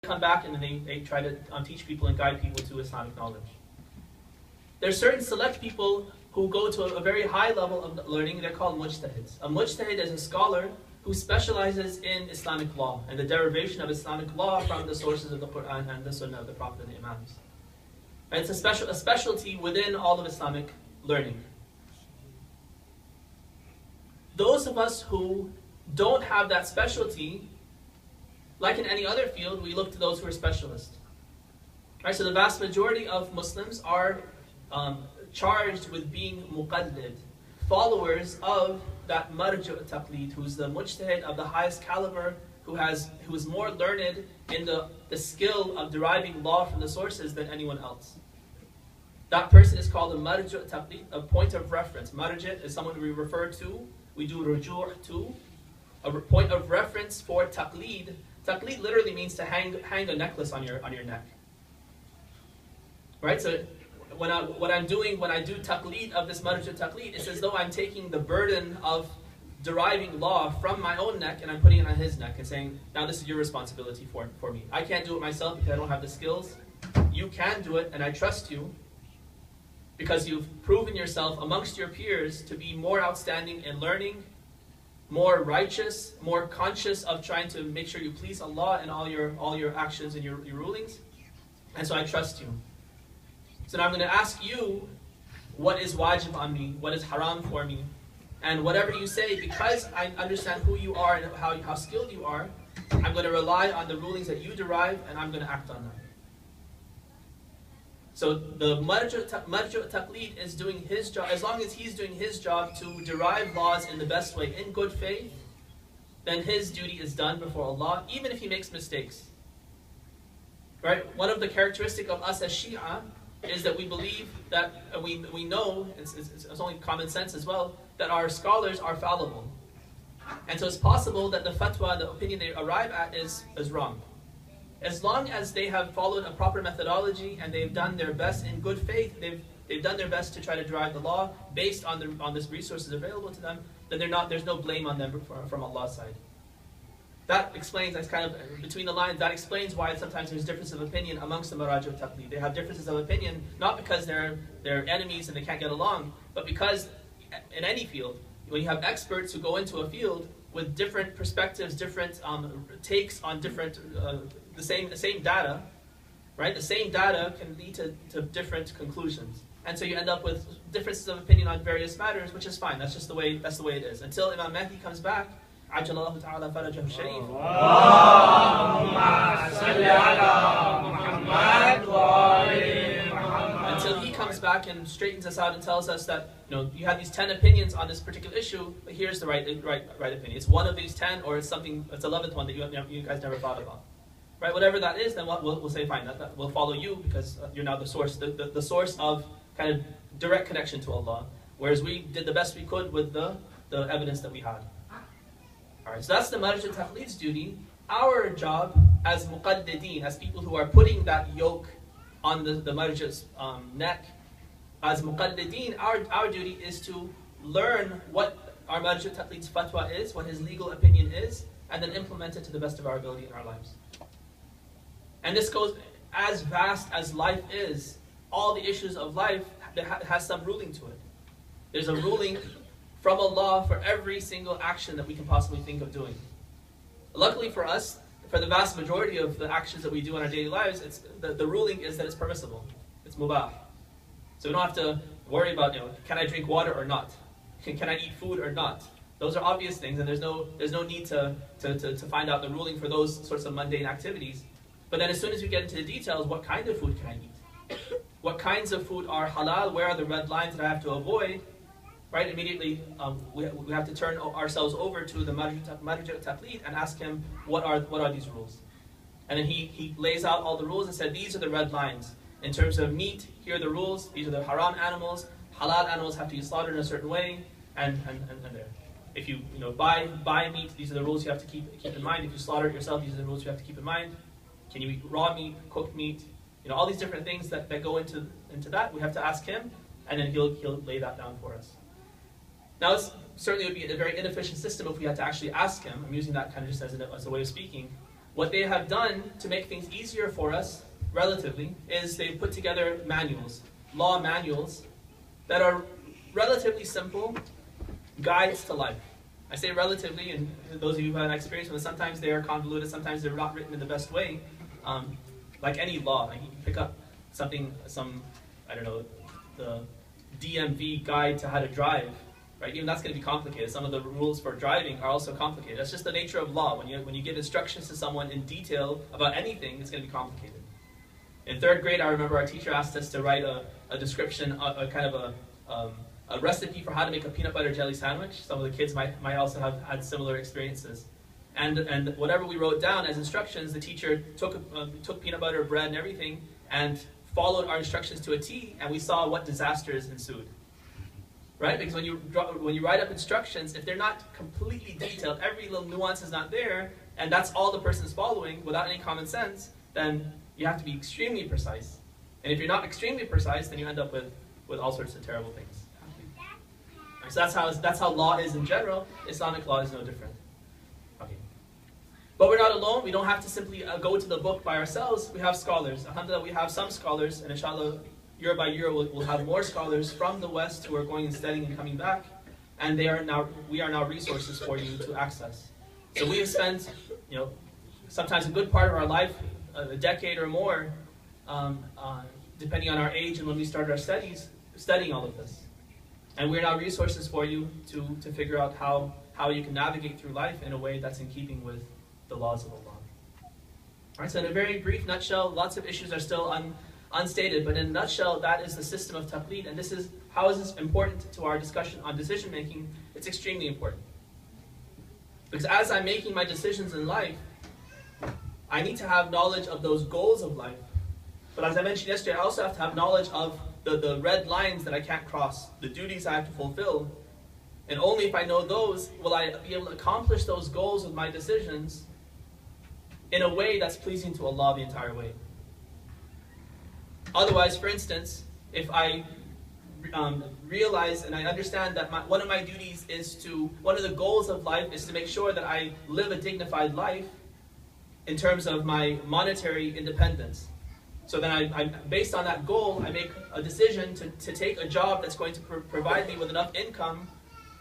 come back and they try to teach people and guide people to Islamic knowledge. There's certain select people who go to a very high level of learning. They're called mujtahids. A mujtahid is a scholar who specializes in Islamic law and the derivation of Islamic law from the sources of the Quran and the Sunnah of the Prophet and the Imams. And it's a specialty within all of Islamic learning. Those of us who don't have that specialty, like in any other field, we look to those who are specialists. Right, so the vast majority of Muslims are charged with being muqallid, followers of that marju' taqlid, who's the mujtahid of the highest caliber, who is more learned in the skill of deriving law from the sources than anyone else. That person is called a marju' taqlid, a point of reference. Marju' is someone we refer to, we do ruju' to, a point of reference for taqlid. Taqlid literally means to hang a necklace on your neck. Right? So when I do taqlid of this marju' taqlid, it's as though I'm taking the burden of deriving law from my own neck and I'm putting it on his neck and saying, now this is your responsibility for me. I can't do it myself because I don't have the skills. You can do it, and I trust you because you've proven yourself amongst your peers to be more outstanding in learning, more righteous, more conscious of trying to make sure you please Allah in all your actions and your rulings. And so I trust you. So now I'm going to ask you what is wajib on me, what is haram for me. And whatever you say, because I understand who you are and how skilled you are, I'm going to rely on the rulings that you derive and I'm going to act on them. So the marju' taqlid is doing his job. As long as he's doing his job to derive laws in the best way, in good faith, then his duty is done before Allah, even if he makes mistakes. Right? One of the characteristics of us as Shia is that we believe that, we know, it's only common sense as well, that our scholars are fallible. And so it's possible that the fatwa, the opinion they arrive at is wrong. As long as they have followed a proper methodology and they've done their best in good faith, they've done their best to try to derive the law based on the resources available to them, then there's no blame on them from Allah's side. That explains, that's kind of between the lines, that explains why sometimes there's difference of opinion amongst the maraju' taqlid. They have differences of opinion, not because they're enemies and they can't get along, but because in any field, when you have experts who go into a field with different perspectives, different takes on different, the same data, right? The same data can lead to different conclusions. And so you end up with differences of opinion on various matters, which is fine. That's just the way it is. Until Imam Mahdi comes back, Ajalallahu ta'ala farajahu sharif. Until he comes back and straightens us out and tells us that, you have these 10 opinions on this particular issue, but here's the right opinion. It's one of these 10, or it's 11th one that you guys never thought about. Right? Whatever that is, then we'll say fine. That we'll follow you because you're now the source, the source of kind of direct connection to Allah. Whereas we did the best we could with the evidence that we had. Alright, so that's the marju' taqlid's duty. Our job as muqaddideen, as people who are putting that yoke on the marju's neck, as muqaddideen, our duty is to learn what our marju' taqlid's fatwa is, what his legal opinion is, and then implement it to the best of our ability in our lives. And this goes, as vast as life is, all the issues of life has some ruling to it. There's a ruling from Allah for every single action that we can possibly think of doing. Luckily for us, for the vast majority of the actions that we do in our daily lives, the ruling is that it's permissible. It's mubah. So we don't have to worry about, can I drink water or not? Can I eat food or not? Those are obvious things, and there's no need to find out the ruling for those sorts of mundane activities. But then as soon as we get into the details, what kind of food can I eat? What kinds of food are halal? Where are the red lines that I have to avoid? Right? Immediately, we have to turn ourselves over to the marju' taqlid and ask him, what are these rules? And then he lays out all the rules and said, these are the red lines. In terms of meat, here are the rules. These are the haram animals. Halal animals have to be slaughtered in a certain way, and there. If you buy meat, these are the rules you have to keep in mind. If you slaughter it yourself, these are the rules you have to keep in mind. Can you eat raw meat, cooked meat? All these different things that go into that. We have to ask him, and then he'll lay that down for us. Now, it certainly would be a very inefficient system if we had to actually ask him. I'm using that kind of just as a way of speaking. what they have done to make things easier for us, relatively, is they've put together manuals, law manuals, that are relatively simple guides to life. I say relatively, and those of you who have experience with it, sometimes they are convoluted, sometimes they're not written in the best way. Like any law, like you can pick up something, I don't know, the DMV guide to how to drive, right? Even that's going to be complicated. Some of the rules for driving are also complicated. That's just the nature of law. When you give instructions to someone in detail about anything, it's going to be complicated. In third grade, I remember our teacher asked us to write a description, a kind of a recipe for how to make a peanut butter jelly sandwich. Some of the kids might also have had similar experiences. And whatever we wrote down as instructions, the teacher took peanut butter, bread, and everything, and followed our instructions to a T, and we saw what disasters ensued. Right? Because when you write up instructions, if they're not completely detailed, every little nuance is not there, and that's all the person's following without any common sense, then you have to be extremely precise. And if you're not extremely precise, then you end up with all sorts of terrible things. Right, so that's how law is in general. Islamic law is no different. Okay. But we're not alone. We don't have to simply go to the book by ourselves. We have scholars. Alhamdulillah, we have some scholars, and inshallah, year by year, we'll have more scholars from the West who are going and studying and coming back, and we are now resources for you to access. So we have spent, sometimes a good part of our life, a decade or more, depending on our age and when we started our studies, studying all of this. And we're now resources for you to figure out how you can navigate through life in a way that's in keeping with the laws of Allah. All right, so in a very brief nutshell, lots of issues are still unstated, but in a nutshell, that is the system of taqleed, and how is this important to our discussion on decision making? It's extremely important. Because as I'm making my decisions in life, I need to have knowledge of those goals of life. But as I mentioned yesterday, I also have to have knowledge of the red lines that I can't cross, the duties I have to fulfill. And only if I know those will I be able to accomplish those goals with my decisions in a way that's pleasing to Allah the entire way. Otherwise, for instance, if I realize and I understand that one of my duties one of the goals of life is to make sure that I live a dignified life in terms of my monetary independence. So then I based on that goal, I make a decision to take a job that's going to provide me with enough income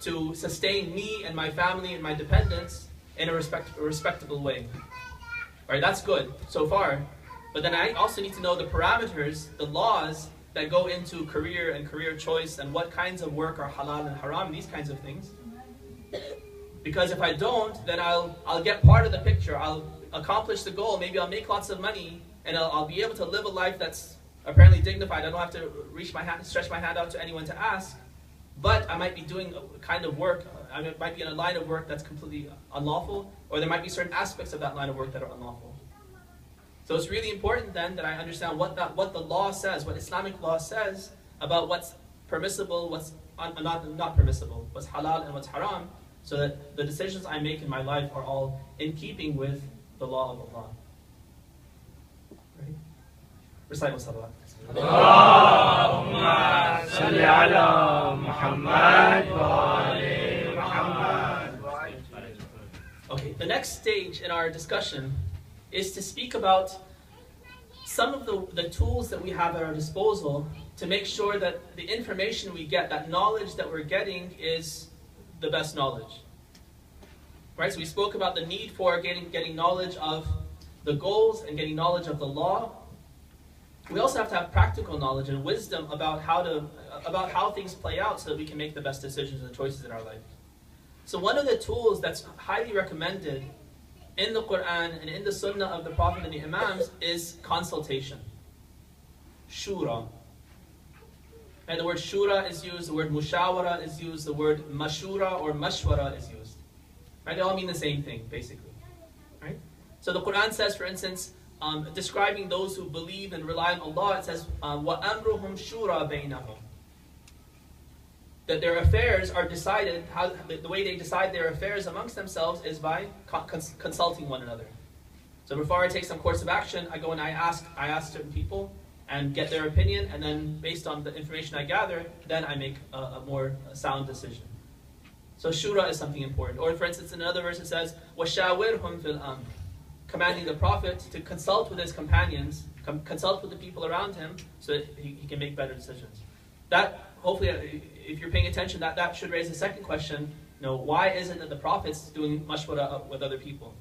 to sustain me and my family and my dependents in a respectable way. All right, that's good so far. But then I also need to know the parameters, the laws that go into career and career choice and what kinds of work are halal and haram, these kinds of things. Because if I don't, then I'll get part of the picture. I'll accomplish the goal. Maybe I'll make lots of money, and I'll be able to live a life that's apparently dignified. I don't have to stretch my hand out to anyone to ask. But I might be doing a kind of work, I might be in a line of work that's completely unlawful, or there might be certain aspects of that line of work that are unlawful. So it's really important then that I understand what the law says, what Islamic law says about what's permissible, what's not permissible, what's halal and what's haram, so that the decisions I make in my life are all in keeping with the law of Allah. Right? Recite wa salawat. Allahumma salli ala Muhammad wa ali Muhammad. Okay, the next stage in our discussion is to speak about some of the tools that we have at our disposal to make sure that the information we get, that knowledge that we're getting, is the best knowledge. Right? So we spoke about the need for getting knowledge of the goals and getting knowledge of the law. We also have to have practical knowledge and wisdom about how things play out so that we can make the best decisions and choices in our life. So one of the tools that's highly recommended in the Quran and in the Sunnah of the Prophet and the Imams is consultation. Shura. And the word shura is used, the word mushawara is used, the word mashura or mashwara is used. Right? They all mean the same thing, basically. Right? So the Quran says, for instance, describing those who believe and rely on Allah, it says, وَأَمْرُهُمْ شُورَى بَيْنَهُمْ. That their affairs are decided, the way they decide their affairs amongst themselves is by consulting one another. So before I take some course of action, I go and I ask certain people and get their opinion, and then based on the information I gather, then I make a more sound decision. So shura is something important. Or for instance, in another verse it says, وَشَاوِرْهُمْ فِي الْأَمْرِ. commanding the Prophet to consult with his companions, consult with the people around him, so that he can make better decisions. That, hopefully, if you're paying attention, that should raise the second question. Why is it that the Prophet's doing mashwara with other people?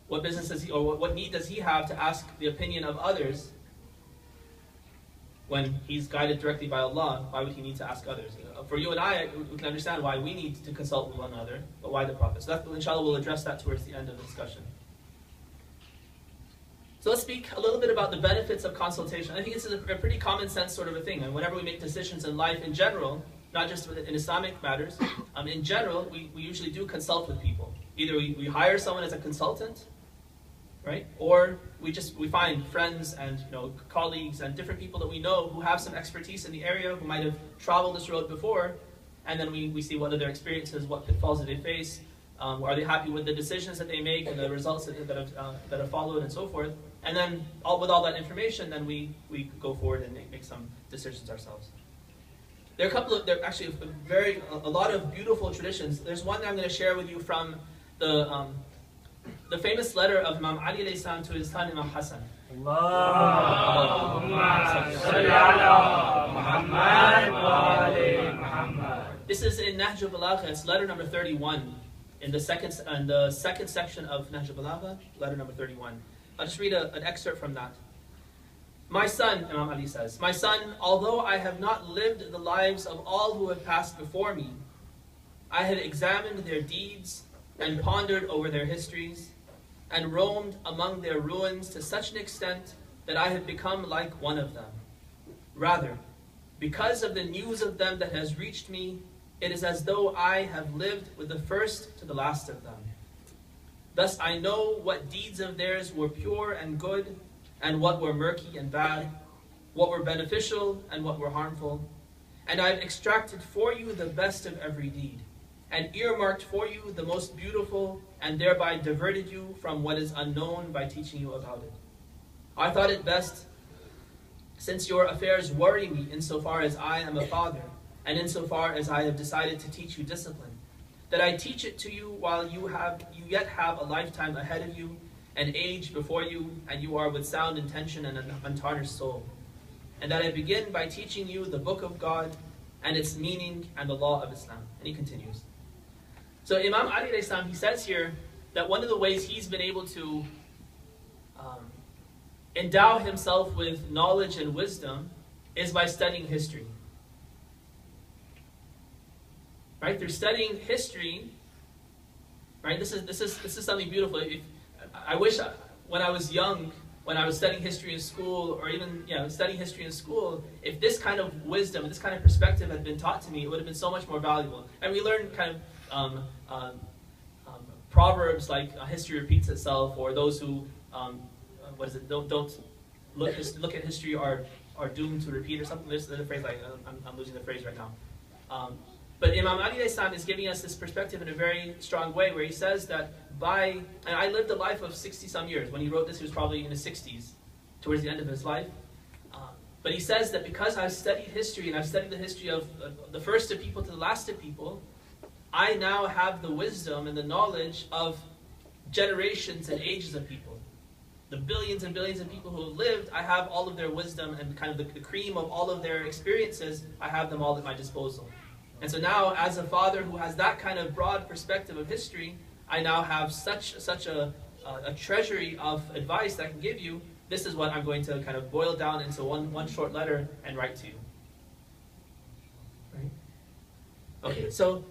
What business does he, or what need does he have to ask the opinion of others when he's guided directly by Allah? Why would he need to ask others? For you and I, we can understand why we need to consult with one another, but why the Prophet? So that, inshallah, we'll address that towards the end of the discussion. So let's speak a little bit about the benefits of consultation. I think this is a pretty common sense sort of a thing. And whenever we make decisions in life in general, not just in Islamic matters, in general, we usually do consult with people. Either we hire someone as a consultant, right? Or we find friends and colleagues and different people that we know who have some expertise in the area, who might have traveled this road before, and then we see what are their experiences, what pitfalls do they face, are they happy with the decisions that they make and the results that have followed and so forth. And then with all that information, then we go forward and make some decisions ourselves. There are actually a lot of beautiful traditions. There's one that I'm going to share with you from the famous letter of Imam Ali alayhi salam to his son Imam Hassan. This is in Nahj al-Balagha. It's letter number 31 in the second section of Nahj al-Balagha, letter number 31. I'll just read an excerpt from that. My son, Imam Ali says, my son, although I have not lived the lives of all who have passed before me, I have examined their deeds and pondered over their histories and roamed among their ruins to such an extent that I have become like one of them. Rather, because of the news of them that has reached me, it is as though I have lived with the first to the last of them. Thus I know what deeds of theirs were pure and good, and what were murky and bad, what were beneficial and what were harmful. And I have extracted for you the best of every deed, and earmarked for you the most beautiful, and thereby diverted you from what is unknown by teaching you about it. I thought it best, since your affairs worry me insofar as I am a father, and insofar as I have decided to teach you discipline, that I teach it to you while you yet have a lifetime ahead of you, an age before you, and you are with sound intention and an untarnished soul. And that I begin by teaching you the book of God and its meaning and the law of Islam. And he continues. So Imam Ali alayhi salam, he says here that one of the ways he's been able to endow himself with knowledge and wisdom is by studying history. Right? Through studying history, right? This is something beautiful. I wish when I was young, when I was studying history in school, or even studying history in school, if this kind of wisdom, this kind of perspective had been taught to me, it would have been so much more valuable. And we learn kind of proverbs like history repeats itself, or those who don't look at history are doomed to repeat, or something. There's a phrase like I'm losing the phrase right now. But Imam Ali alayhi salam is giving us this perspective in a very strong way, where he says that and I lived a life of 60-some years. When he wrote this, he was probably in his 60s, towards the end of his life. But he says that because I've studied history, and I've studied the history of the first of people to the last of people, I now have the wisdom and the knowledge of generations and ages of people. The billions and billions of people who have lived, I have all of their wisdom and kind of the cream of all of their experiences, I have them all at my disposal. And so now, as a father who has that kind of broad perspective of history, I now have such a treasury of advice that I can give you. This is what I'm going to kind of boil down into one short letter and write to you. Right? Okay, so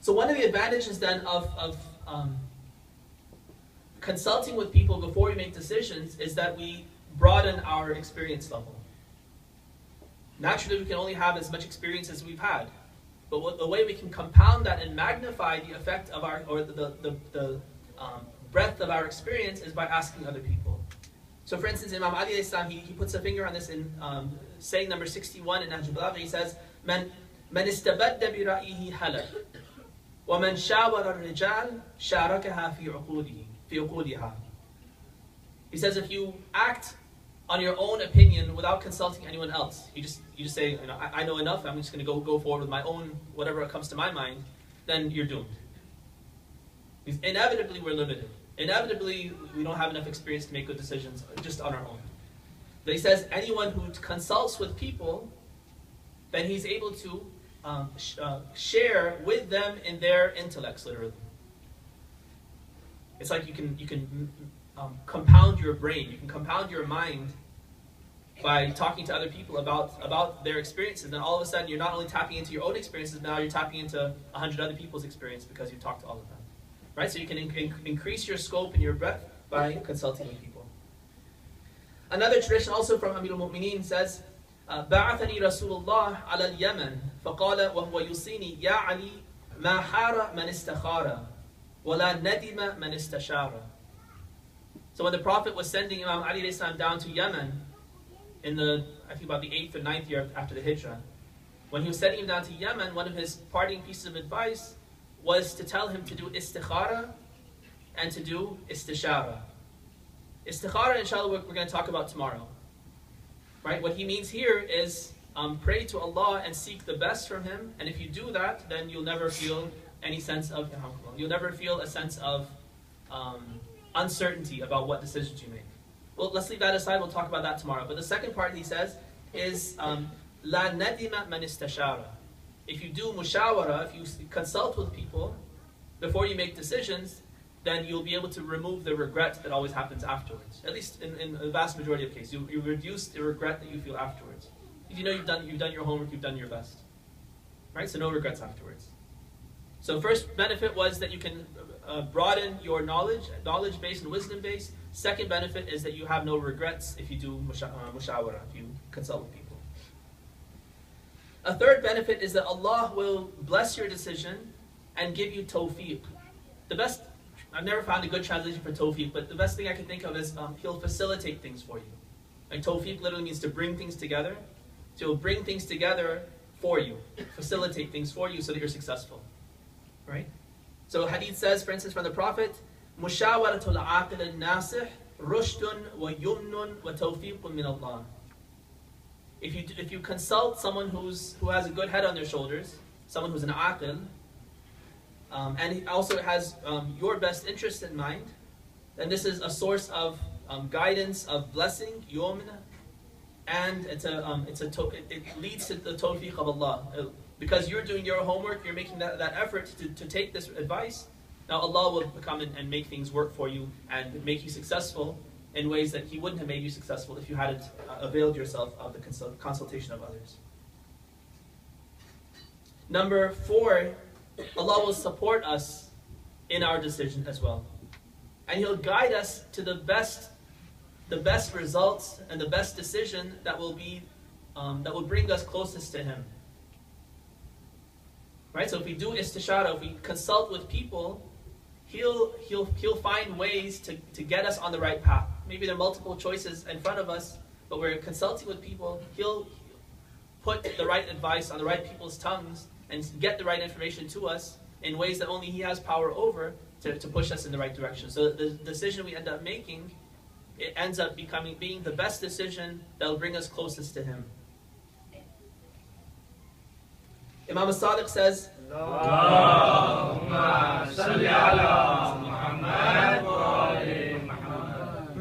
one of the advantages then of consulting with people before we make decisions is that we broaden our experience level. Naturally, we can only have as much experience as we've had. But the way we can compound that and magnify the effect of the breadth of our experience is by asking other people. So for instance, Imam Ali alayhi salam, he puts a finger on this in saying number 61 in Nahj al-Balagha. He says, "Man istabadda bi ra'yihi halak, wa man shawara ar-rijal sharakaha fi uqudiha." He says, if you act on your own opinion without consulting anyone else, you just say, I know enough, I'm just going to go forward with my own, whatever comes to my mind, then you're doomed. Because inevitably we're limited. inevitably we don't have enough experience to make good decisions just on our own. But he says anyone who consults with people, then he's able to share with them in their intellects, literally. It's like you can compound your brain, you can compound your mind by talking to other people about their experiences. Then all of a sudden you're not only tapping into your own experiences, now you're tapping into 100 other people's experience because you've talked to all of them. Right? So you can increase your scope and your breadth by consulting with people. Another tradition also from Amir al-Mu'mineen says, بعثني رسول الله على اليمن فقال وهو يوصيني يا علي ما حار من استخار ولا ندم من استشار. So when the Prophet was sending Imam Ali down to Yemen in I think about the 8th or 9th year after the Hijrah, when he was sending him down to Yemen, one of his parting pieces of advice was to tell him to do istikhara and to do istishara. Istikhara, inshallah, we're going to talk about tomorrow. Right? What he means here is pray to Allah and seek the best from Him, and if you do that, then you'll never feel any sense of uncertainty about what decisions you make. Well, let's leave that aside. We'll talk about that tomorrow. But the second part he says is la nadima man istashara. If you do mushawara, if you consult with people before you make decisions, then you'll be able to remove the regret that always happens afterwards. At least in the vast majority of cases, you reduce the regret that you feel afterwards. If you know you've done your homework, you've done your best, right? So no regrets afterwards. So first benefit was that you can broaden your knowledge base and wisdom base. Second benefit is that you have no regrets if you do mushawara, if you consult with people. A third benefit is that Allah will bless your decision and give you tawfiq. I've never found a good translation for tawfiq, but the best thing I can think of is He'll facilitate things for you. Like tawfiq literally means to bring things together. So He'll bring things together for you, facilitate things for you so that you're successful. Right? So hadith says, for instance, from the Prophet, Mushawaratul aqil al-nasih rushdun wa yumnun wa tawfiqun min Allah. If you consult someone who has a good head on their shoulders, someone who's an aqil, and he also has your best interest in mind, then this is a source of guidance, of blessing, yumn, and it leads to the tawfiq of Allah. Because you're doing your homework, you're making that effort to take this advice, now Allah will come in and make things work for you and make you successful in ways that He wouldn't have made you successful if you hadn't availed yourself of the consultation of others. Number 4, Allah will support us in our decision as well. And He'll guide us to the best results and the best decision that will bring us closest to Him. Right? So if we do istishara, if we consult with people, He'll find ways to get us on the right path. Maybe there are multiple choices in front of us, but we're consulting with people, He'll put the right advice on the right people's tongues and get the right information to us in ways that only He has power over to push us in the right direction. So the decision we end up making, it ends up being the best decision that will bring us closest to Him. Imam al-Sadiq says, Allahumma salli ala Muhammad wa ali Muhammad.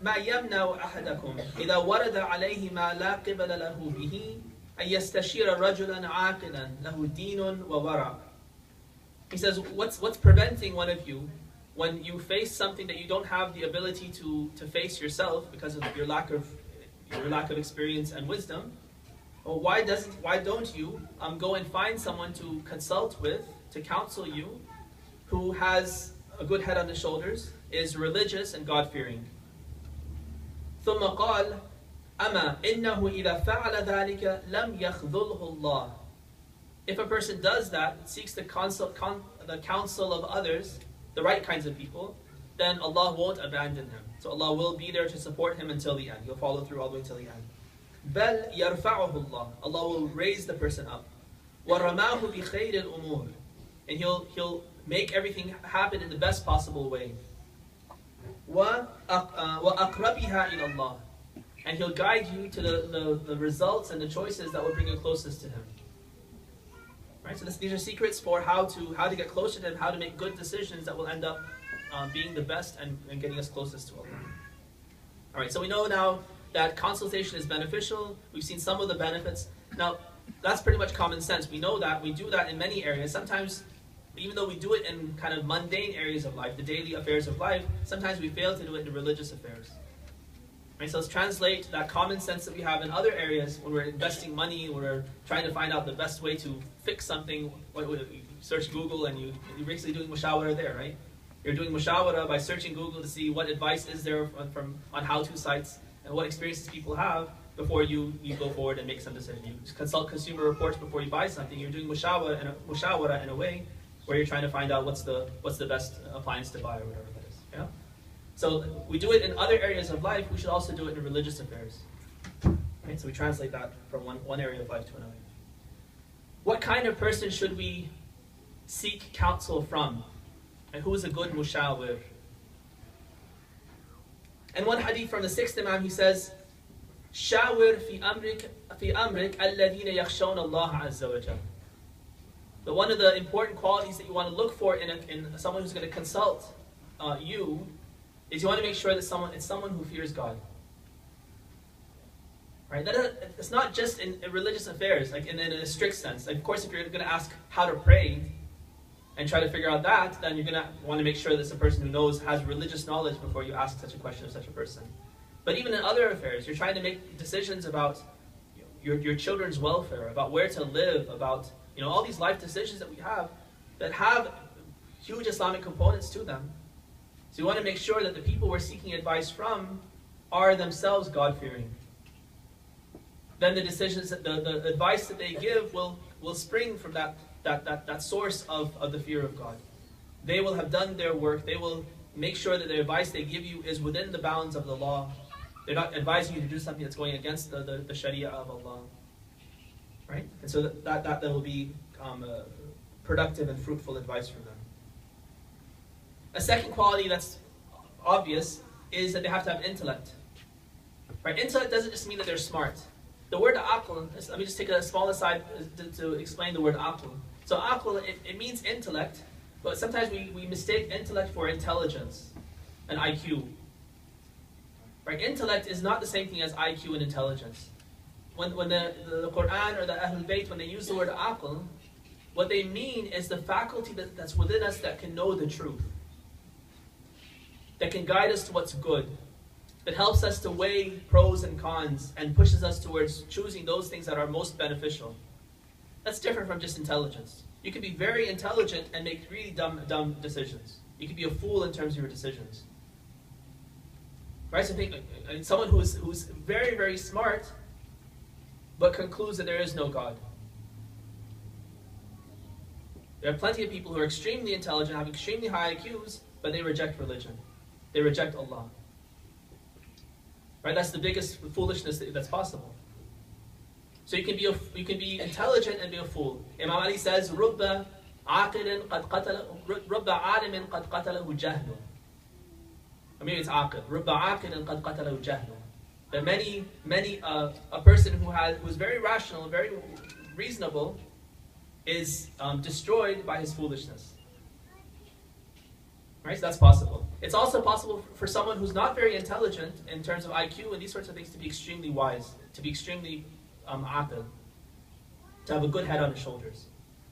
ما يمنع أحدكم إذا ورد عليه ما لا قبل له به أن يستشير رجلا عاقلا له دين وورع. He says, what's preventing one of you when you face something that you don't have the ability to face yourself because of your lack of experience and wisdom? Well, why don't you go and find someone to consult with, to counsel you, who has a good head on his shoulders, is religious and God-fearing? ثم قال أما إنه إذا فعل ذلك لم يخذله الله. If a person does that, seeks the counsel of others, the right kinds of people, then Allah won't abandon him. So Allah will be there to support him until the end. He'll follow through all the way until the end. بل يرفعه الله. Allah will raise the person up. وَرَمَاهُ بِخَيْرِ الْأُمُورِ. And He'll make everything happen in the best possible way. وَأَقْرَبِهَا إِلَى اللَّهِ. And He'll guide you to the results and the choices that will bring you closest to Him. Right? So these are secrets for how to get closer to Him, how to make good decisions that will end up being the best and getting us closest to Allah. Alright, so we know now that consultation is beneficial. We've seen some of the benefits. Now, that's pretty much common sense. We know that. We do that in many areas. Sometimes, even though we do it in kind of mundane areas of life, the daily affairs of life, sometimes we fail to do it in religious affairs. Right, so let's translate that common sense that we have in other areas when we're investing money, when we're trying to find out the best way to fix something. You search Google and you're basically doing mushawara there, right? You're doing mushawara by searching Google to see what advice is there on how-to sites and what experiences people have before you go forward and make some decision. You consult consumer reports before you buy something. You're doing mushawara in a way where you're trying to find out what's the best appliance to buy or whatever that is. Yeah? So we do it in other areas of life. We should also do it in religious affairs. Right? So we translate that from one area of life to another. What kind of person should we seek counsel from? And who is a good mushawir? And one hadith from the 6th Imam, he says, "Shawir fi amrik alladhina yakhshawna Allah azza wa jal." But one of the important qualities that you want to look for in someone who's going to consult you is you want to make sure that it's someone who fears God. Right? It's not just in religious affairs, like in a strict sense. Like, of course, if you're going to ask how to pray and try to figure out that, then you're going to want to make sure that it's a person who has religious knowledge before you ask such a question of such a person. But even in other affairs, you're trying to make decisions about your children's welfare, about where to live, about all these life decisions that we have that have huge Islamic components to them. So you want to make sure that the people we're seeking advice from are themselves God-fearing. Then the decisions, the advice that they give will spring from that source of the fear of God. They will have done their work. They will make sure that the advice they give you is within the bounds of the law. They're not advising you to do something that's going against the Sharia of Allah. Right? And so that will be productive and fruitful advice for them. A second quality that's obvious is that they have to have intellect. Right? Intellect doesn't just mean that they're smart. The word aql, let me just take a small aside to explain the word aql. So aql, it means intellect, but sometimes we mistake intellect for intelligence and IQ. Right? Intellect is not the same thing as IQ and intelligence. When the Quran or the Ahlul Bayt, when they use the word aql, what they mean is the faculty that's within us that can know the truth, that can guide us to what's good, that helps us to weigh pros and cons and pushes us towards choosing those things that are most beneficial. That's different from just intelligence. You can be very intelligent and make really dumb decisions. You can be a fool in terms of your decisions. Right? So think someone who's very, very smart but concludes that there is no God. There are plenty of people who are extremely intelligent, have extremely high IQs, but they reject religion. They reject Allah. Right? That's the biggest foolishness that's possible. So you can be intelligent and be a fool. Imam Ali says, "Rubba عاقل قد قتل رب عالم قد قتله جهل." Or maybe it's عاقل. رب عاقل قد قتله جهل. That many a person who's very rational, very reasonable, is destroyed by his foolishness. Right? So that's possible. It's also possible for someone who's not very intelligent in terms of IQ and these sorts of things to be extremely wise, to be extremely aqil, to have a good head on his shoulders.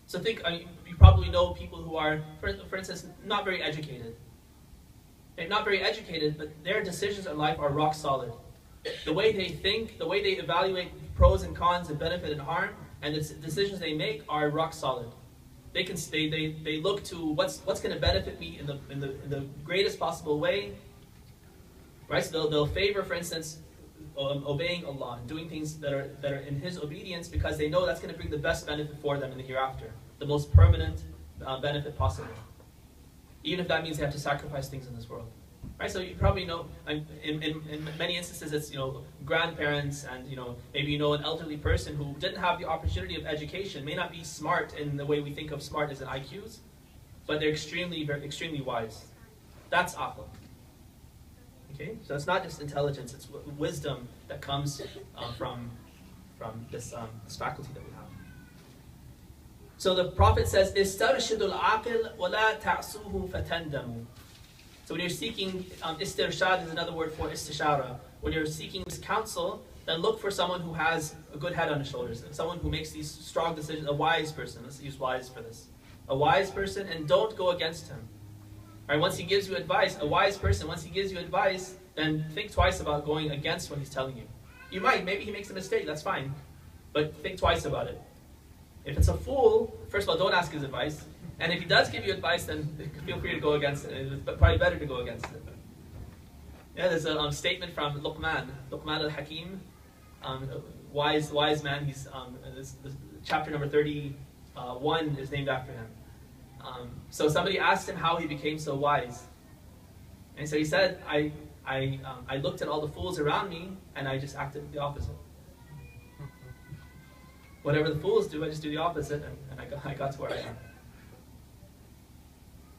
So you probably know people who are, for instance, not very educated. They're not very educated, but their decisions in life are rock solid. The way they think, the way they evaluate pros and cons and benefit and harm, and the decisions they make are rock solid. They look to what's going to benefit me in the greatest possible way. Right? So they'll favor, for instance, obeying Allah, doing things that are in His obedience because they know that's going to bring the best benefit for them in the hereafter, the most permanent benefit possible. Even if that means they have to sacrifice things in this world. Right? So you probably know, in many instances, it's grandparents and maybe an elderly person who didn't have the opportunity of education, may not be smart in the way we think of smart as in IQs, but they're extremely wise. That's aql. Okay, so it's not just intelligence; it's wisdom that comes from this faculty that we have. So the Prophet says, "Istarshidul aqil wa la ta'suhu fatandamu." So when you're seeking, istirshad is another word for istishara. When you're seeking this counsel, then look for someone who has a good head on his shoulders, someone who makes these strong decisions, a wise person. Let's use wise for this. A wise person, and don't go against him. All right, once he gives you advice, a wise person, once he gives you advice, then think twice about going against what he's telling you. You might, maybe he makes a mistake, that's fine. But think twice about it. If it's a fool, first of all, don't ask his advice. And if he does give you advice, then feel free to go against it. It's probably better to go against it. Yeah, there's a statement from Luqman al-Hakim, wise man. He's this chapter number 31 is named after him. So somebody asked him how he became so wise, and so he said, I looked at all the fools around me, and I just acted the opposite. Whatever the fools do, I just do the opposite, and I got to where I am.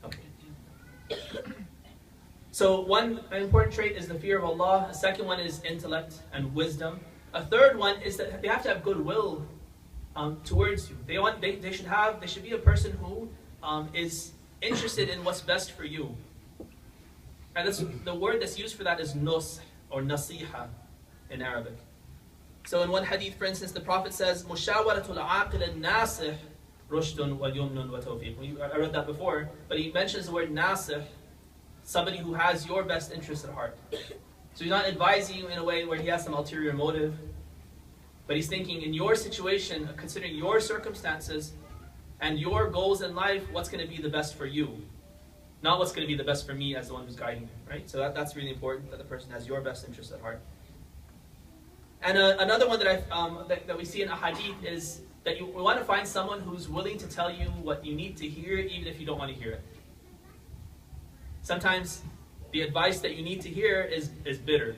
Okay. So one important trait is the fear of Allah. A second one is intellect and wisdom. A third one is that they have to have goodwill towards you. They should be a person who is interested in what's best for you. And that's, the word that's used for that is nush or nasiha in Arabic. So in one hadith, for instance, the Prophet says, "Mushawaratul aqil al-nasih rushdun wa yumnun wa tawfiq." I read that before, but he mentions the word nasih, somebody who has your best interest at heart. So he's not advising you in a way where he has some ulterior motive, but he's thinking in your situation, considering your circumstances and your goals in life, what's going to be the best for you, not what's going to be the best for me as the one who's guiding you, right? So that's really important, that the person has your best interest at heart. And another one that we see in a hadith is that we want to find someone who's willing to tell you what you need to hear, even if you don't want to hear it. Sometimes the advice that you need to hear is bitter,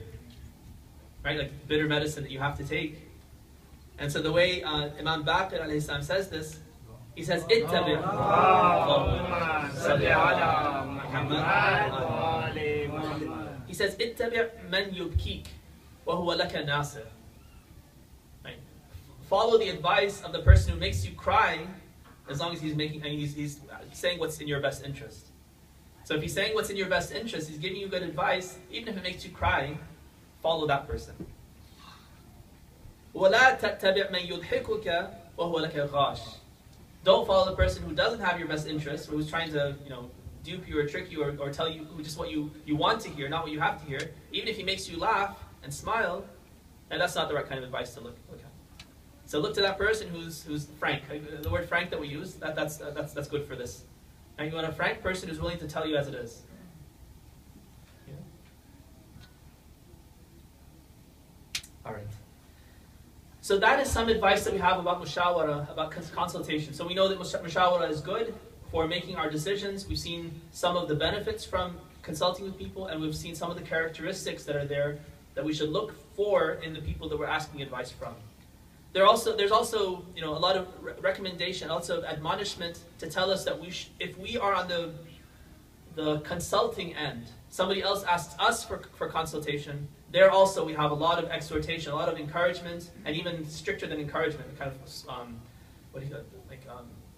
right? Like bitter medicine that you have to take. And so the way Imam Baqir alayhi salam says this, he says, "Ittabi'." He says, "Ittabi' man yubkik, wa huwa laka nasir." Right? Follow the advice of the person who makes you cry, as long as he's saying what's in your best interest. So if he's saying what's in your best interest, he's giving you good advice, even if it makes you cry, follow that person. وَلَا تَتَّبِعْ مَنْ يُضْحِكُكَ وَهُوَ لَكَ غَاشٍ. Don't follow the person who doesn't have your best interest, or who's trying to, dupe you or trick you or tell you just what you want to hear, not what you have to hear. Even if he makes you laugh and smile, and that's not the right kind of advice to look at. So look to that person who's frank. The word frank that we use, that's good for this. And you want a frank person who's willing to tell you as it is. Yeah. All right. So that is some advice that we have about mushawara, about consultation. So we know that mushawara is good for making our decisions. We've seen some of the benefits from consulting with people, and we've seen some of the characteristics that are there that we should look for in the people that we're asking advice from. There's also a lot of recommendation, also admonishment to tell us that if we are on the consulting end, somebody else asks us for consultation, there also we have a lot of exhortation, a lot of encouragement, and even stricter than encouragement, kind of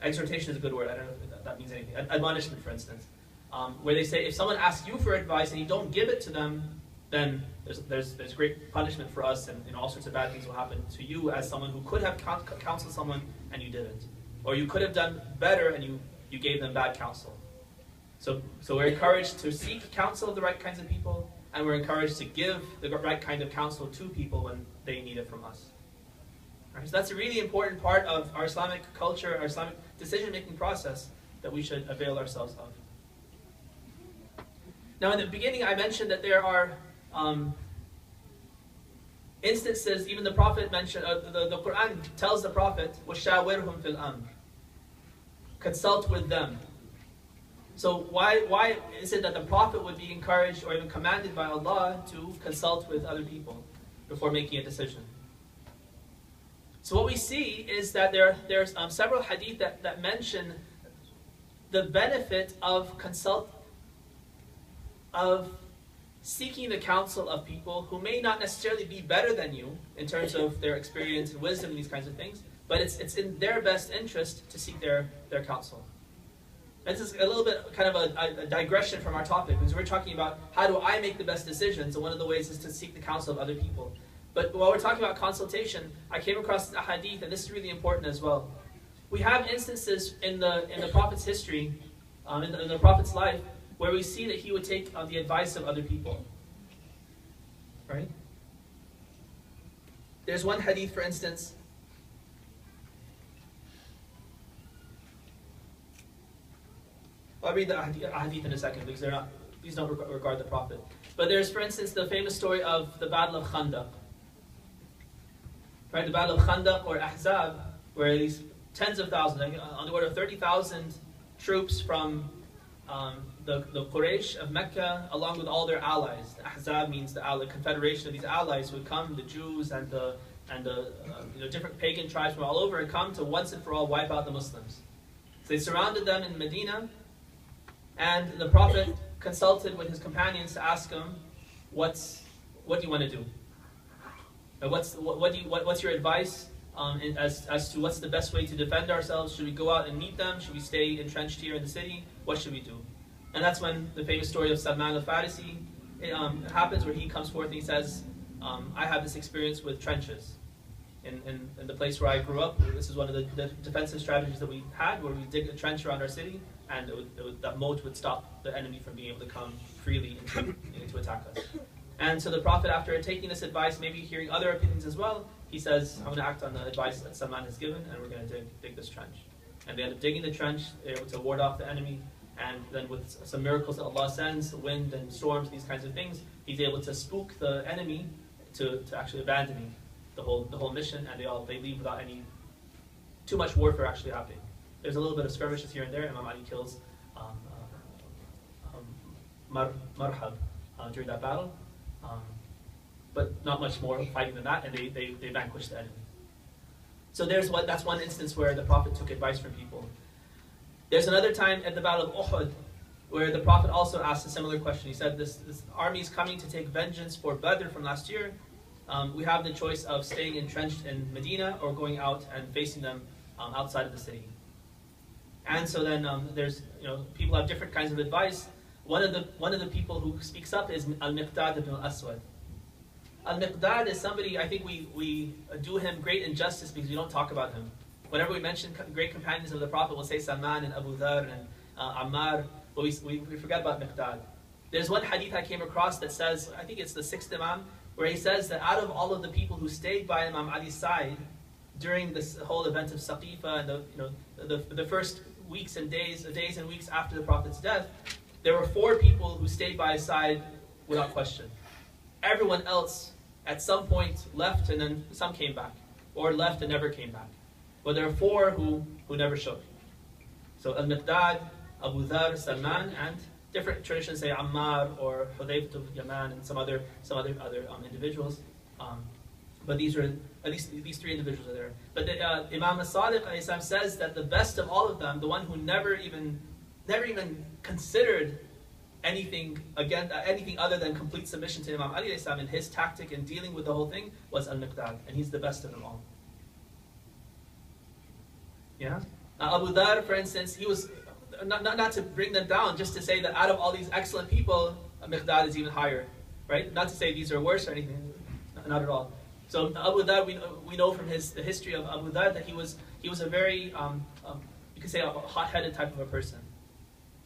exhortation is a good word. I don't know if that means anything. Admonishment, for instance, where they say if someone asks you for advice and you don't give it to them, then there's great punishment for us, and all sorts of bad things will happen to you as someone who could have counseled someone and you didn't, or you could have done better and you gave them bad counsel. So we're encouraged to seek counsel of the right kinds of people, and we're encouraged to give the right kind of counsel to people when they need it from us. Right? So that's a really important part of our Islamic culture, our Islamic decision-making process that we should avail ourselves of. Now in the beginning I mentioned that there are instances, even the Prophet mentioned, the Quran tells the Prophet, وَشَاوِرْهُمْ فِي الْأَمْرِ, consult with them. So why is it that the Prophet would be encouraged or even commanded by Allah to consult with other people before making a decision? So what we see is that there's several hadith that mention the benefit of seeking the counsel of people who may not necessarily be better than you in terms of their experience and wisdom and these kinds of things, but it's in their best interest to seek their counsel. This is a little bit kind of a digression from our topic, because we're talking about how do I make the best decisions, and one of the ways is to seek the counsel of other people. But while we're talking about consultation, I came across a hadith, and this is really important as well. We have instances in the Prophet's history, in the Prophet's life, where we see that he would take the advice of other people. Right? There's one hadith, for instance. I'll read the hadith in a second, because these don't regard the Prophet. But there's, for instance, the famous story of the Battle of Khandaq. Right, the Battle of Khandaq or Ahzab, where these tens of thousands, on the order of 30,000 troops from the Quraysh of Mecca, along with all their allies. The Ahzab means the confederation of these allies who would come, the Jews and the different pagan tribes from all over, and come to once and for all wipe out the Muslims. So they surrounded them in Medina, and the Prophet consulted with his companions to ask him, what do you want to do? What's your advice as to what's the best way to defend ourselves? Should we go out and meet them? Should we stay entrenched here in the city? What should we do? And that's when the famous story of Salman al-Farisi happens, where he comes forth and he says, I have this experience with trenches. In the place where I grew up, this is one of the defensive strategies that we had, where we dig a trench around our city, and that moat would stop the enemy from being able to come freely to attack us. And so the Prophet, after taking this advice, maybe hearing other opinions as well, he says, I'm going to act on the advice that Salman has given, and we're going to dig this trench. And they end up digging the trench, they're able to ward off the enemy, and then with some miracles that Allah sends, wind and storms, these kinds of things, he's able to spook the enemy to actually abandoning the whole mission, and they leave without any too much warfare actually happening. There's a little bit of skirmishes here and there. Imam Ali kills Marhab during that battle, but not much more fighting than that, and they vanquish the enemy. So that's one instance where the Prophet took advice from people. There's another time at the Battle of Uhud where the Prophet also asked a similar question. He said, this army is coming to take vengeance for Badr from last year. We have the choice of staying entrenched in Medina or going out and facing them outside of the city. And so then there's people have different kinds of advice. One of the people who speaks up is Al-Miqdad ibn al-Aswad. Al-Miqdad is somebody, I think we do him great injustice because we don't talk about him. Whenever we mention great companions of the Prophet, we'll say Salman and Abu Dhar and Ammar, but we forget about Miqdad. There's one hadith I came across that says, I think it's the 6th Imam, where he says that out of all of the people who stayed by Imam Ali's side during this whole event of Saqifa and the first weeks and days and weeks after the Prophet's death, there were 4 people who stayed by his side without question. Everyone else at some point left, and then some came back, or left and never came back. But there are 4 who never shook. So Al-Miqdad, Abu Dhar, Salman, and different traditions say Ammar or Hudayf of Yaman and some other individuals. But these 3 individuals are there. But Imam as-Sadiq says that the best of all of them, the one who never even considered anything other than complete submission to Imam Ali in his tactic in dealing with the whole thing, was Al-Miqdad, and he's the best of them all. Yeah. Abu Dhar, for instance, he was not to bring them down, just to say that out of all these excellent people, Miqdad is even higher, right? Not to say these are worse or anything, not at all. So Abu Dhar, we know from the history of Abu Dhar that he was a very you could say a hot-headed type of a person,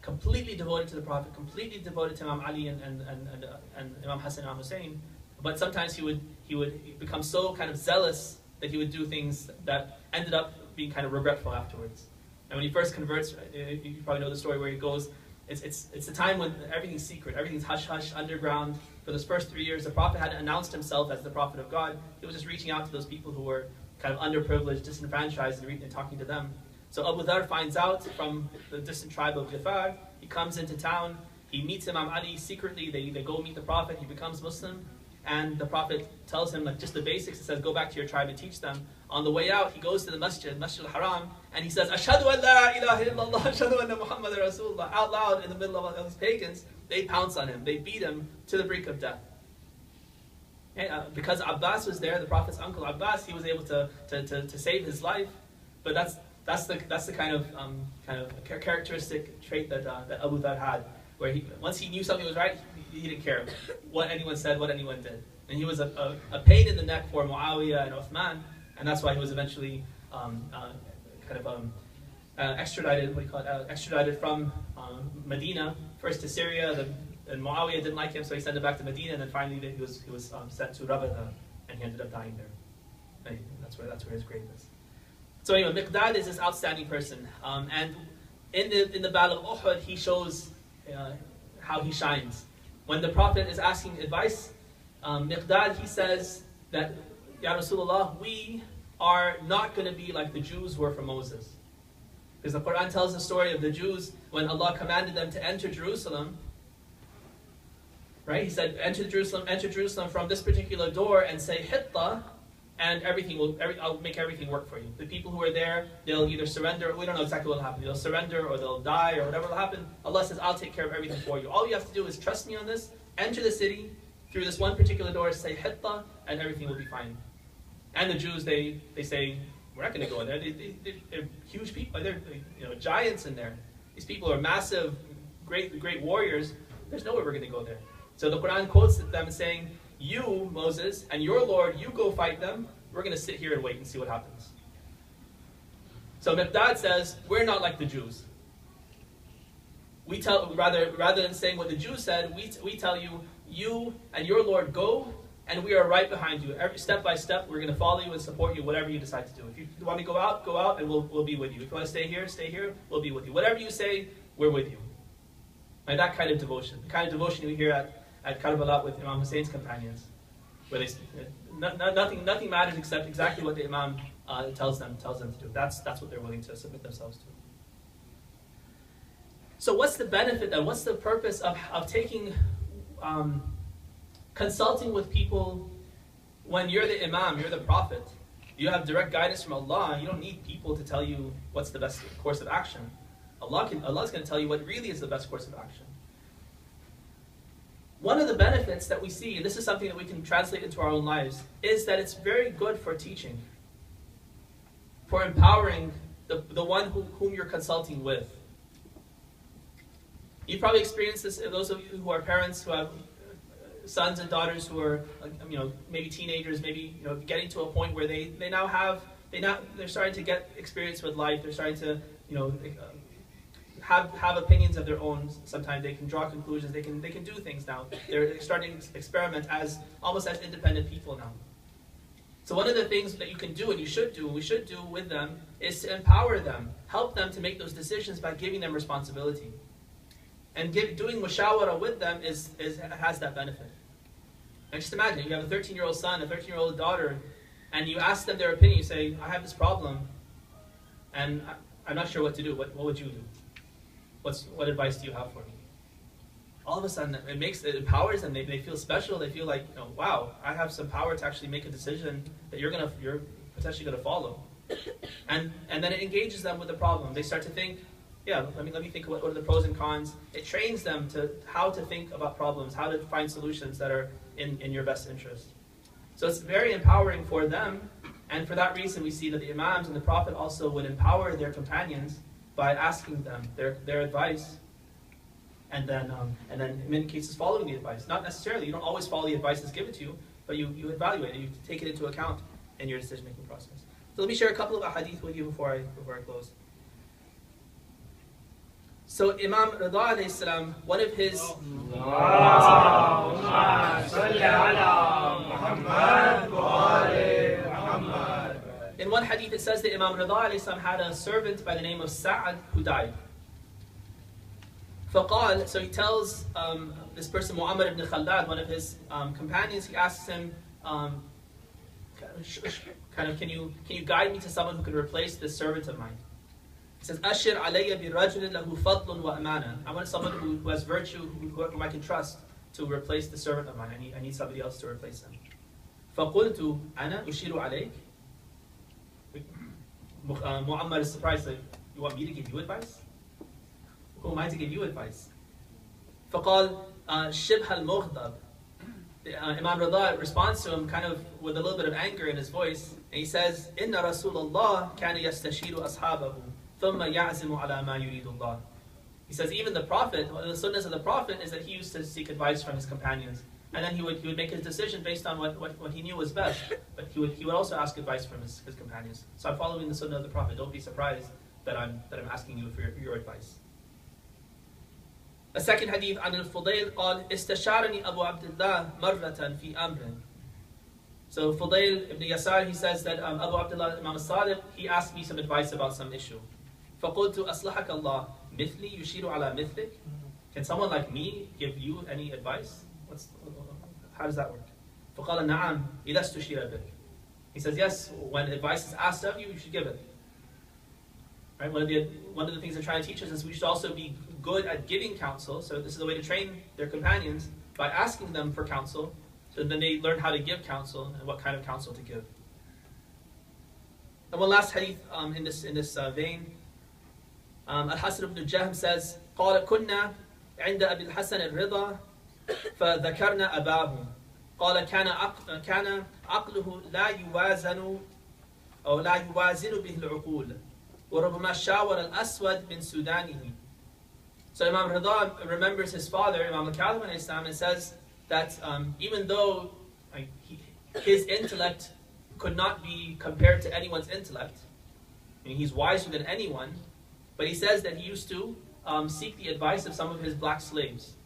completely devoted to the Prophet, completely devoted to Imam Ali and Imam Hassan and Imam Hussein. But sometimes he would become so kind of zealous that he would do things that ended up being kind of regretful afterwards. And when he first converts, you probably know the story where he goes, it's the time when everything's secret, everything's hush-hush, underground. For those first 3 years, the Prophet hadn't announced himself as the Prophet of God. He was just reaching out to those people who were kind of underprivileged, disenfranchised, and talking to them. So Abu Dhar finds out from the distant tribe of Ghifar. He comes into town, he meets Imam Ali secretly, they go meet the Prophet, he becomes Muslim, and the Prophet tells him just the basics. He says, go back to your tribe and teach them. On the way out, he goes to the Masjid al-Haram, and he says, Ashhadu an la ilaha illallah, Ashhadu anna Muhammadan Rasulullah, out loud in the middle of all these pagans. They pounce on him, they beat him to the brink of death. Because Abbas was there, the Prophet's uncle Abbas, he was able to save his life, but That's the kind of characteristic trait that Abu Dhar had, where once he knew something was right, he didn't care what anyone said, what anyone did, and he was a pain in the neck for Muawiyah and Uthman, and that's why he was eventually extradited. What do you call it? Extradited from Medina first to Syria. And Muawiyah didn't like him, so he sent him back to Medina, and then finally he was sent to Rabada, and he ended up dying there. And that's where his grave is. So anyway, Miqdad is this outstanding person, and in the Battle of Uhud, he shows how he shines. When the Prophet is asking advice, Miqdad, he says that, Ya Rasulullah, we are not going to be like the Jews were for Moses. Because the Quran tells the story of the Jews when Allah commanded them to enter Jerusalem. Right? He said, enter Jerusalem from this particular door and say Hitta, and I'll make everything work for you. The people who are there, they'll either surrender, we don't know exactly what will happen. They'll surrender or they'll die or whatever will happen. Allah says, I'll take care of everything for you. All you have to do is trust me on this, enter the city through this one particular door, say Hitta, and everything will be fine. And the Jews, they say, we're not going to go in there. They're huge people. They're giants in there. These people are massive, great warriors. There's no way we're going to go there. So the Quran quotes them saying, you, Moses, and your Lord, you go fight them. We're going to sit here and wait and see what happens. So Miqdad says, we're not like the Jews. We tell, rather than saying what the Jews said, we tell you, you and your Lord go, and we are right behind you. Every step by step, we're going to follow you and support you, whatever you decide to do. If you want to go out, and we'll be with you. If you want to stay here, we'll be with you. Whatever you say, we're with you. Like that kind of devotion. The kind of devotion we hear at Karbala with Imam Hussein's companions, where nothing matters except exactly what the Imam tells them to do. That's what they're willing to submit themselves to. So what's the benefit then? What's the purpose of taking, consulting with people when you're the Imam, you're the Prophet? You have direct guidance from Allah. You don't need people to tell you what's the best course of action. Allah's going to tell you what really is the best course of action. One of the benefits that we see, and this is something that we can translate into our own lives, is that it's very good for teaching, for empowering the one whom you're consulting with. You've probably experienced this, those of you who are parents, who have sons and daughters who are, maybe teenagers, maybe getting to a point where they're starting to get experience with life. They're starting to have opinions of their own. Sometimes they can draw conclusions. They can do things now. They're starting to experiment almost as independent people now. So one of the things that you can do, and we should do with them, is to empower them, help them to make those decisions by giving them responsibility. And doing mushawara with them has that benefit. And just imagine, you have a 13-year-old son, a 13-year-old daughter, and you ask them their opinion. You say, I have this problem, and I'm not sure what to do. What would you do? What advice do you have for me? All of a sudden, it empowers them. They feel special. They feel like, wow, I have some power to actually make a decision that you're potentially gonna follow. And then it engages them with the problem. They start to think, let me think what are the pros and cons. It trains them to how to think about problems, how to find solutions that are in your best interest. So it's very empowering for them, and for that reason we see that the Imams and the Prophet also would empower their companions by asking them their advice, and then in many cases following the advice. Not necessarily, you don't always follow the advice that's given to you, but you evaluate it, you take it into account in your decision-making process. So let me share a couple of hadith with you before I close. So Imam Rida alayhi salam, one of his in one hadith it says that Imam Rida alayhi salam had a servant by the name of Sa'ad who died. فقال, so he tells this person Mu'ammar ibn Khallad, one of his companions, he asks him, can you guide me to someone who can replace this servant of mine? He says, Ashir alayya bi rajulin lahu fadlun wa amana. I want someone who has virtue, whom I can trust to replace the servant of mine. I need somebody else to replace him. فَقُلْتُ أَنَا أُشِيرُ عَلَيْكَ. Mu'ammar is surprised, like, you want me to give you advice? Who am I to give you advice? فَقَالْ شِبْهَ الْمُغْضَبِ. Imam Rida responds to him kind of with a little bit of anger in his voice, and he says, "Inna Rasulullah kana yastashiru ashabahu, thumma ya'zimu ala ma yuridullah." He says even the Prophet, one of the sunnahs of the Prophet is that he used to seek advice from his companions, and then he would make his decision based on what he knew was best. But he would also ask advice from his companions. So I'm following the sunnah of the Prophet. Don't be surprised that I'm asking you for your advice. A second hadith عن الفضيل قال استشارني أبو عبد الله مرة في أمر. So Fudail ibn Yasar, he says that Abu Abdullah Imam al-Sadiq, he asked me some advice about some issue. فقلت أصلحك الله مثلي يشير على مثلك. Can someone like me give you any advice? How does that work? فقال نعم إذا استشير بك. He says yes, when advice is asked of you, you should give it. Right? One of the things they're trying to teach us is we should also be good at giving counsel. So this is a way to train their companions by asking them for counsel. So then they learn how to give counsel and what kind of counsel to give. And one last hadith in this vein. Al-Hasan ibn Jahm says, قال كنا عند أبي الحسن الرضا فذكرنا أباه قال كان عقله لا يوازن أو لا يوازن به العقول وربما شاور الأسود من سودانه. So Imam Rida remembers his father, Imam al-Kadhim and says that even though his intellect could not be compared to anyone's intellect, I mean, he's wiser than anyone, but he says that he used to seek the advice of some of his black slaves.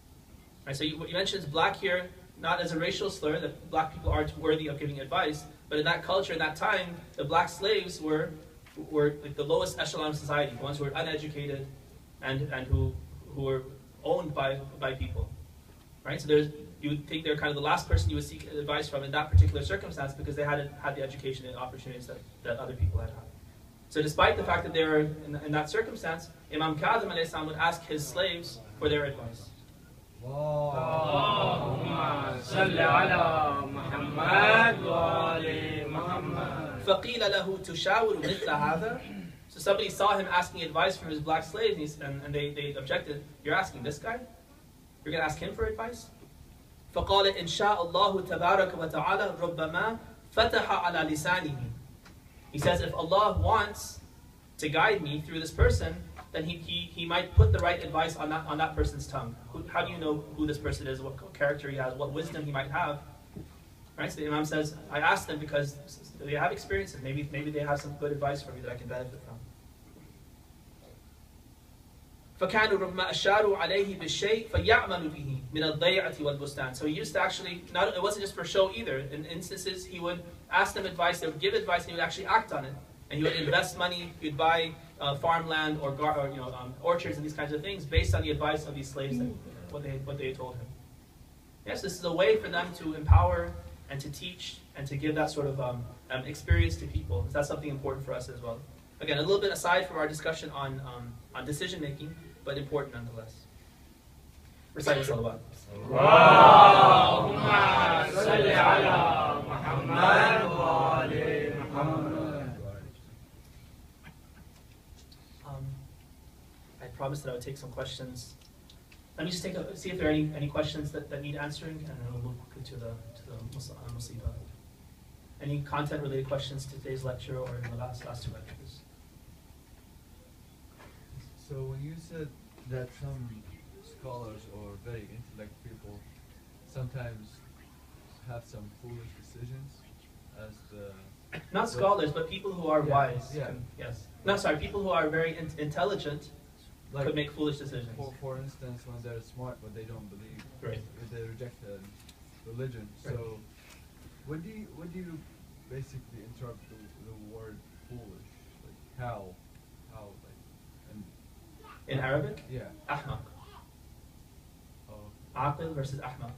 Right, so he mentions black here not as a racial slur, that black people aren't worthy of giving advice, but in that culture, in that time, the black slaves were like the lowest echelon of society, the ones who were uneducated and who were owned by people. Right? So you would think they're kind of the last person you would seek advice from in that particular circumstance because they hadn't had the education and opportunities that other people had had. So despite the fact that they were in that circumstance, Imam Kadhim ﷺ would ask his slaves for their advice. فَقِيلَ لَهُ تُشَاوِرُ مِثْلَ هَذَا. So somebody saw him asking advice from his black slaves, and they objected. You're asking this guy? You're going to ask him for advice? فَقَالَ إِنْ شَاءَ اللَّهُ تَبَارَكَ وَتَعَالَى رُبَّمَا فَتَحَ عَلَى لِسَانِهِ. He says, if Allah wants to guide me through this person, then he might put the right advice on that person's tongue. How do you know who this person is, what character he has, what wisdom he might have? Right? So the Imam says, I asked them because they have experiences. Maybe they have some good advice for me that I can benefit from. فَكَانُوا رُبَّمَا أَشَارُوا عَلَيْهِ بِالشَّيْءِ فَيَعْمَلُ بِهِ مِنَ الضَّيْعَةِ وَالْبُسْتَانِ. So he used to actually, it wasn't just for show either. In instances, he would ask them advice, they would give advice, and he would actually act on it. And he would invest money, he would buy farmland or orchards and these kinds of things based on the advice of these slaves and what they had told him. Yes, this is a way for them to empower and to teach and to give that sort of experience to people. That's something important for us as well. Again, a little bit aside from our discussion on decision making, but important nonetheless. Recite salawat. Allahumma salli ala Muhammad wa ali Muhammad. I promised that I would take some questions. Let me just see if there are any questions that need answering, and then we'll move quickly to the musibah. Any content-related questions to today's lecture or in the last two lectures? So when you said that some scholars or very intellect people sometimes have some foolish decisions, as not scholars, but people who are wise. Yeah. Yes. No, sorry. People who are very intelligent could make foolish decisions. For instance, when they're smart but they don't believe, right? They reject religion. Right. So, what do you basically interpret the word foolish? Like how in Arabic? Yeah. Ahmaq. Oh. Aqil versus ahmaq.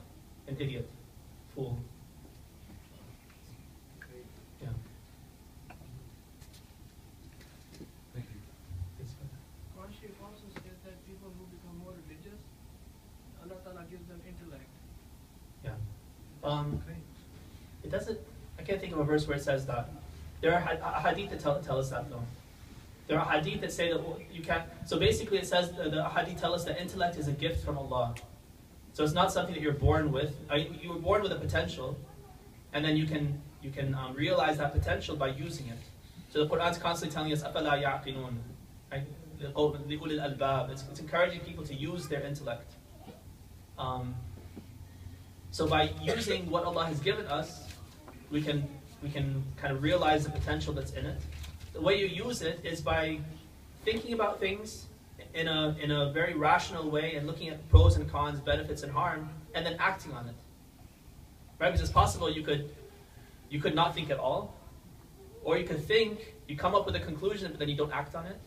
An idiot. Fool. Yeah. Thank you. Shaykh also says that people who become more religious, Allah Ta'ala gives them intellect. Yeah. It doesn't. I can't think of a verse where it says that. There are hadith that tell us that though. There are hadith that say that you can't. So basically, it says the hadith tell us that intellect is a gift from Allah. So it's not something that you're born with. You were born with a potential, and then you can realize that potential by using it. So the Quran's constantly telling us, أَفَلَا يَعْقِلُونَ, right? لِأُولِي الْأَلْبَابِ. It's encouraging people to use their intellect. So by using what Allah has given us, we can kind of realize the potential that's in it. The way you use it is by thinking about things in a very rational way and looking at pros and cons, benefits and harm, and then acting on it. Right? Because it's possible you could not think at all, or you could think, you come up with a conclusion, but then you don't act on it.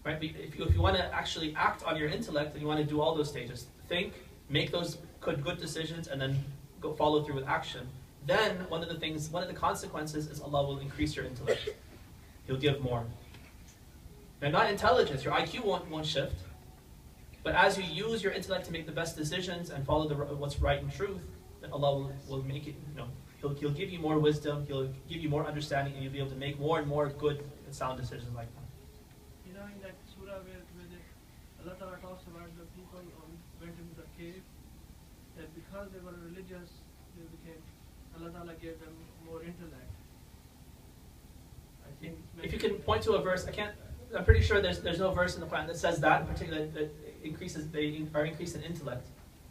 Right? If you want to actually act on your intellect, then you want to do all those stages. Think, make those good decisions, and then go follow through with action. Then one of the consequences is Allah will increase your intellect. He'll give more. Now, not intelligence, your IQ won't shift, but as you use your intellect to make the best decisions and follow what's right and truth, then Allah will make it. He'll give you more wisdom. He'll give you more understanding, and you'll be able to make more and more good and sound decisions like that. You know, in that surah where Allah Ta'ala talks about the people went into the cave, that because they were religious, Allah Ta'ala gave them more intellect. I think if you can point to a verse, I'm pretty sure there's no verse in the Quran that says that in particular, that they are increased in intellect.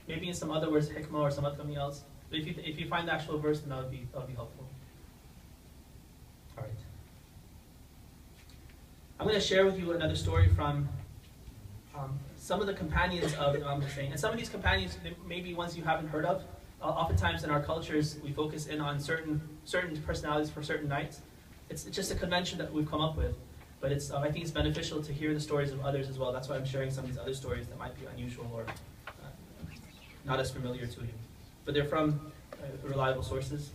Maybe in some other words, hikmah or something else. But if you find the actual verse, then that would be helpful. All right. I'm going to share with you another story from some of the companions of Imam Hussein. And some of these companions may be ones you haven't heard of. Oftentimes in our cultures, we focus in on certain personalities for certain nights. It's just a convention that we've come up with. But I think it's beneficial to hear the stories of others as well. That's why I'm sharing some of these other stories that might be unusual or not as familiar to you. But they're from reliable sources.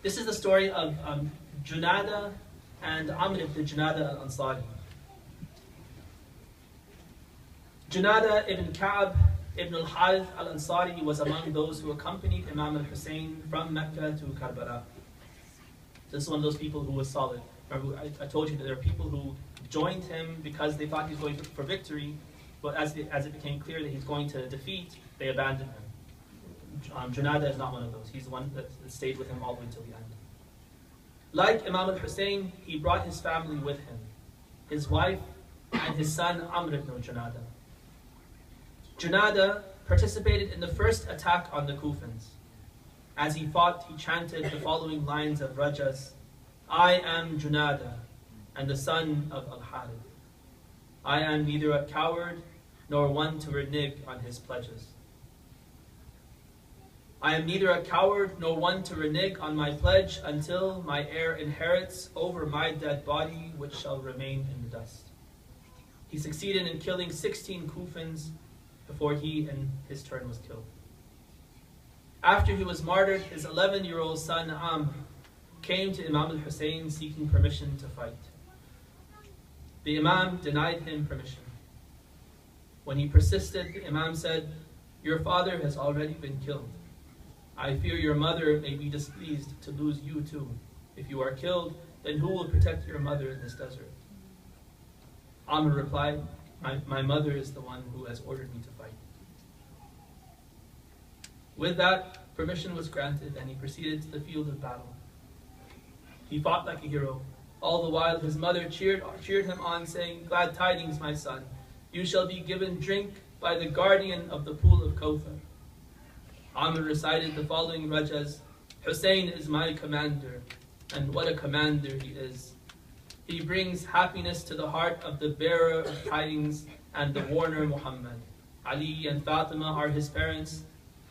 This is the story of Junada and Amr ibn Junada al-Ansari. Junada ibn Ka'b ibn al-Harith al-Ansari was among those who accompanied Imam al-Hussein from Mecca to Karbala. This is one of those people who was solid. Remember, I told you that there are people who joined him because they thought he was going for victory, but as it became clear that he's going to defeat, they abandoned him. Junada is not one of those. He's the one that stayed with him all the way until the end. Like Imam al-Hussein, he brought his family with him, his wife and his son Amr ibn Junada. Junada participated in the first attack on the Kufans. As he fought, he chanted the following lines of Rajas: I am Junada, and the son of Al-Harith. I am neither a coward nor one to renege on his pledges. I am neither a coward nor one to renege on my pledge until my heir inherits over my dead body, which shall remain in the dust. He succeeded in killing 16 Kufans before he in his turn was killed. After he was martyred, his 11-year-old son Amr came to Imam al-Hussein seeking permission to fight. The Imam denied him permission. When he persisted, the Imam said, "Your father has already been killed. I fear your mother may be displeased to lose you too. If you are killed, then who will protect your mother in this desert?" Amr replied, my mother is the one who has ordered me to fight." With that, permission was granted, and he proceeded to the field of battle. He fought like a hero. All the while his mother cheered him on, saying, "Glad tidings, my son. You shall be given drink by the guardian of the pool of Kawthar." Amr recited the following rajas: "Hussein is my commander, and what a commander he is. He brings happiness to the heart of the bearer of tidings and the warner Muhammad. Ali and Fatima are his parents.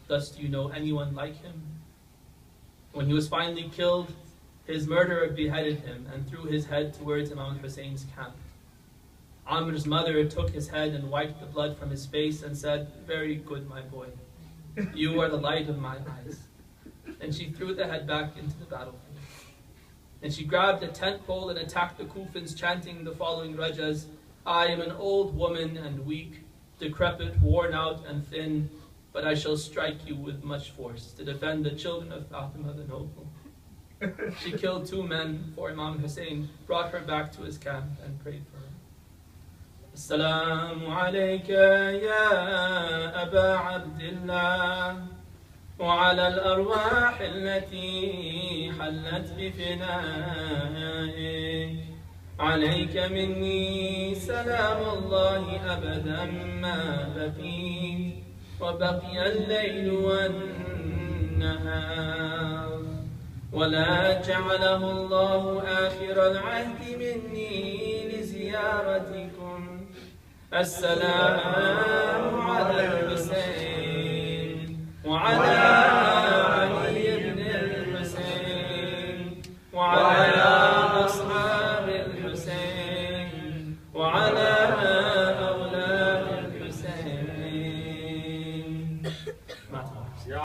Thus do you know anyone like him?" When he was finally killed, his murderer beheaded him and threw his head towards Imam Hussein's camp. Amr's mother took his head and wiped the blood from his face and said, "Very good, my boy. You are the light of my eyes." And she threw the head back into the battlefield. And she grabbed a tent pole and attacked the Kufans, chanting the following rajas: "I am an old woman and weak, decrepit, worn out and thin, but I shall strike you with much force to defend the children of Fatima the noble." She killed 2 men for Imam Hussein, brought her back to his camp, and prayed for her. السلام عليك يا أبا عبد الله وعلى الأرواح التي حلت بفنائك. عليك مني سلام الله أبدا ما بقيت وبقي الليل والنهار، ولا جعله الله آخر العهد مني لزيارتكم. السلام على الحسين وعلى علي بن الحسين وعلى أصحاب الحسين وعلى